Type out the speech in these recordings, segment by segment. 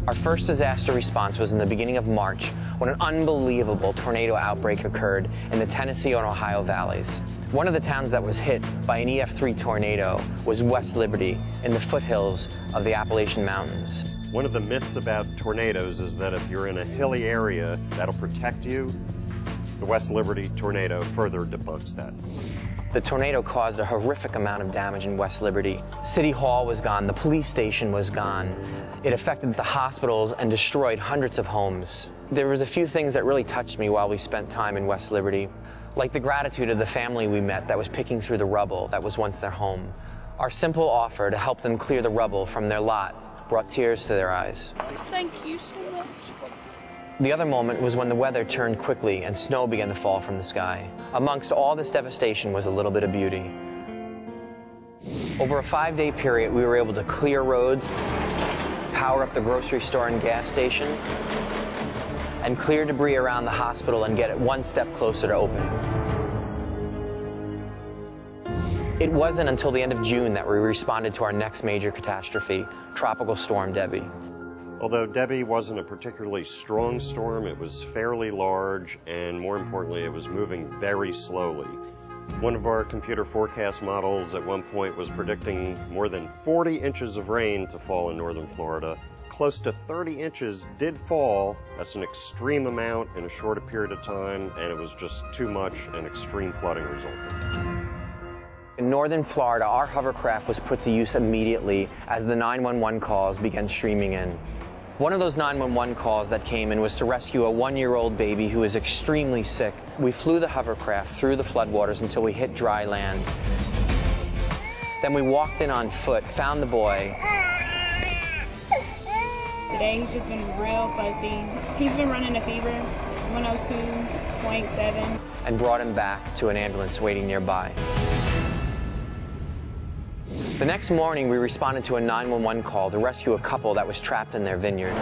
Our first disaster response was in the beginning of March when an unbelievable tornado outbreak occurred in the Tennessee and Ohio valleys. One of the towns that was hit by an EF3 tornado was West Liberty in the foothills of the Appalachian Mountains. One of the myths about tornadoes is that if you're in a hilly area, that'll protect you. The West Liberty tornado further debunks that. The tornado caused a horrific amount of damage in West Liberty. City Hall was gone, the police station was gone. It affected the hospitals and destroyed hundreds of homes. There was a few things that really touched me while we spent time in West Liberty, like the gratitude of the family we met that was picking through the rubble that was once their home. Our simple offer to help them clear the rubble from their lot brought tears to their eyes. Thank you so much. The other moment was when the weather turned quickly and snow began to fall from the sky. Amongst all this devastation was a little bit of beauty. Over a 5-day period, we were able to clear roads, power up the grocery store and gas station, and clear debris around the hospital and get it one step closer to opening. It wasn't until the end of June that we responded to our next major catastrophe, Tropical Storm Debbie. Although Debbie wasn't a particularly strong storm, it was fairly large, and more importantly, it was moving very slowly. One of our computer forecast models at one point was predicting more than 40 inches of rain to fall in northern Florida. Close to 30 inches did fall. That's an extreme amount in a shorter period of time, and it was just too much, and extreme flooding resulted. In northern Florida, our hovercraft was put to use immediately as the 911 calls began streaming in. One of those 911 calls that came in was to rescue a 1-year-old baby who was extremely sick. We flew the hovercraft through the floodwaters until we hit dry land. Then we walked in on foot, found the boy. Today he's just been real fuzzy. He's been running a fever, 102.7. And brought him back to an ambulance waiting nearby. The next morning, we responded to a 911 call to rescue a couple that was trapped in their vineyard.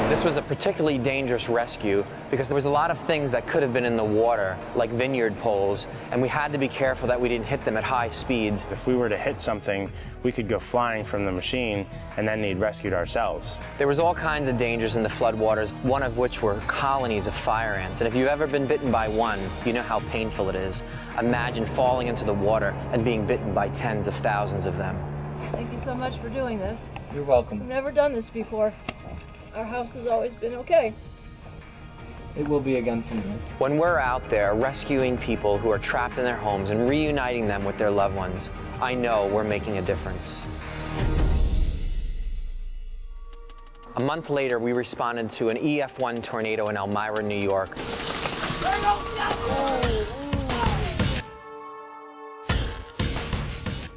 This was a particularly dangerous rescue because there was a lot of things that could have been in the water, like vineyard poles, and we had to be careful that we didn't hit them at high speeds. If we were to hit something, we could go flying from the machine and then need rescued ourselves. There was all kinds of dangers in the floodwaters, one of which were colonies of fire ants. And if you've ever been bitten by one, you know how painful it is. Imagine falling into the water and being bitten by tens of thousands of them. Thank you so much for doing this. You're welcome. We've never done this before. Our house has always been okay. It will be again soon. When we're out there rescuing people who are trapped in their homes and reuniting them with their loved ones, I know we're making a difference. A month later, we responded to an EF1 tornado in Elmira, New York.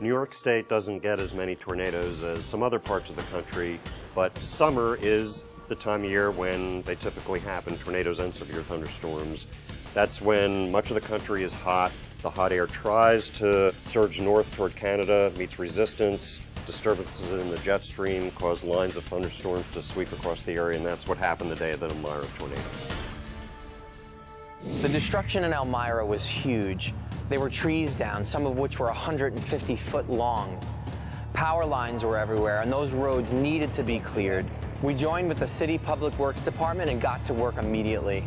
New York State doesn't get as many tornadoes as some other parts of the country, but summer is the time of year when they typically happen, tornadoes and severe thunderstorms. That's when much of the country is hot. The hot air tries to surge north toward Canada, meets resistance. Disturbances in the jet stream cause lines of thunderstorms to sweep across the area, and that's what happened the day of the Elmira tornado. The destruction in Elmira was huge. There were trees down, some of which were 150 foot long. Power lines were everywhere, and those roads needed to be cleared. We joined with the City Public Works Department and got to work immediately.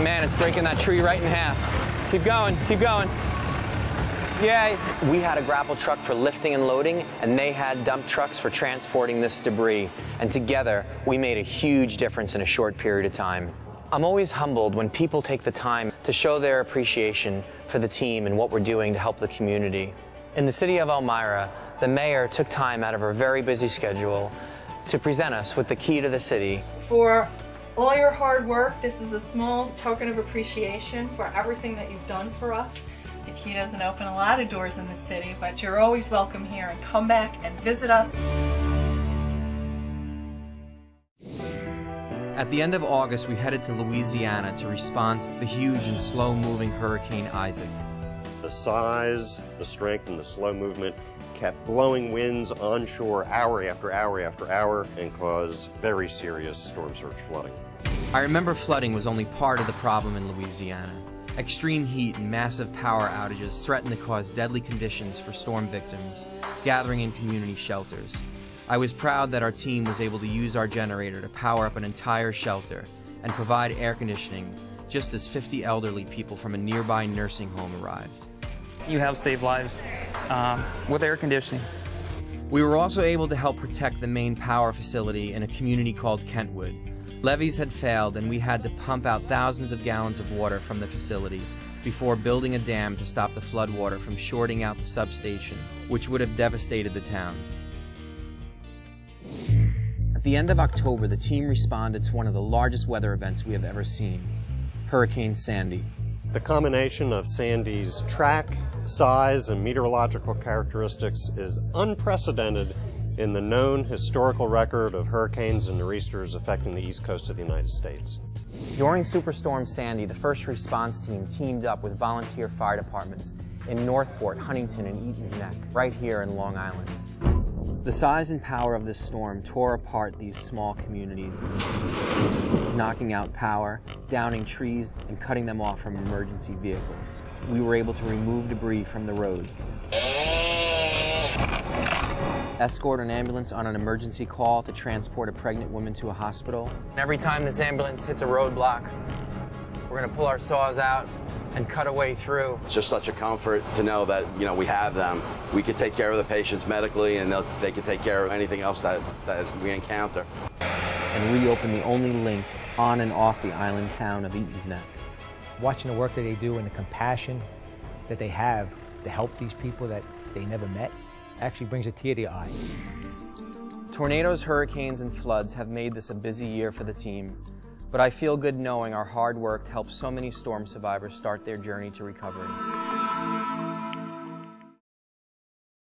Man, it's breaking that tree right in half. Keep going, keep going. Yay! We had a grapple truck for lifting and loading, and they had dump trucks for transporting this debris. And together, we made a huge difference in a short period of time. I'm always humbled when people take the time to show their appreciation for the team and what we're doing to help the community. In the city of Elmira, the mayor took time out of her very busy schedule to present us with the key to the city. For all your hard work, this is a small token of appreciation for everything that you've done for us. The key doesn't open a lot of doors in the city, but you're always welcome here, and come back and visit us. At the end of August, we headed to Louisiana to respond to the huge and slow-moving Hurricane Isaac. The size, the strength, and the slow movement kept blowing winds onshore hour after hour after hour and caused very serious storm surge flooding. I remember flooding was only part of the problem in Louisiana. Extreme heat and massive power outages threatened to cause deadly conditions for storm victims gathering in community shelters. I was proud that our team was able to use our generator to power up an entire shelter and provide air conditioning just as 50 elderly people from a nearby nursing home arrived. You have saved lives with air conditioning. We were also able to help protect the main power facility in a community called Kentwood. Levees had failed and we had to pump out thousands of gallons of water from the facility before building a dam to stop the floodwater from shorting out the substation, which would have devastated the town. At the end of October, the team responded to one of the largest weather events we have ever seen, Hurricane Sandy. The combination of Sandy's track, size, and meteorological characteristics is unprecedented in the known historical record of hurricanes and nor'easters affecting the east coast of the United States. During Superstorm Sandy, the first response team teamed up with volunteer fire departments in Northport, Huntington, and Eaton's Neck, right here in Long Island. The size and power of this storm tore apart these small communities, knocking out power, downing trees, and cutting them off from emergency vehicles. We were able to remove debris from the roads, escort an ambulance on an emergency call to transport a pregnant woman to a hospital. Every time this ambulance hits a roadblock, we're going to pull our saws out and cut a way through. It's just such a comfort to know that, you know, we have them. We can take care of the patients medically, and they can take care of anything else that we encounter. And reopen the only link on and off the island town of Eaton's Neck. Watching the work that they do and the compassion that they have to help these people that they never met actually brings a tear to your eye. Tornadoes, hurricanes, and floods have made this a busy year for the team, but I feel good knowing our hard work helped so many storm survivors start their journey to recovery.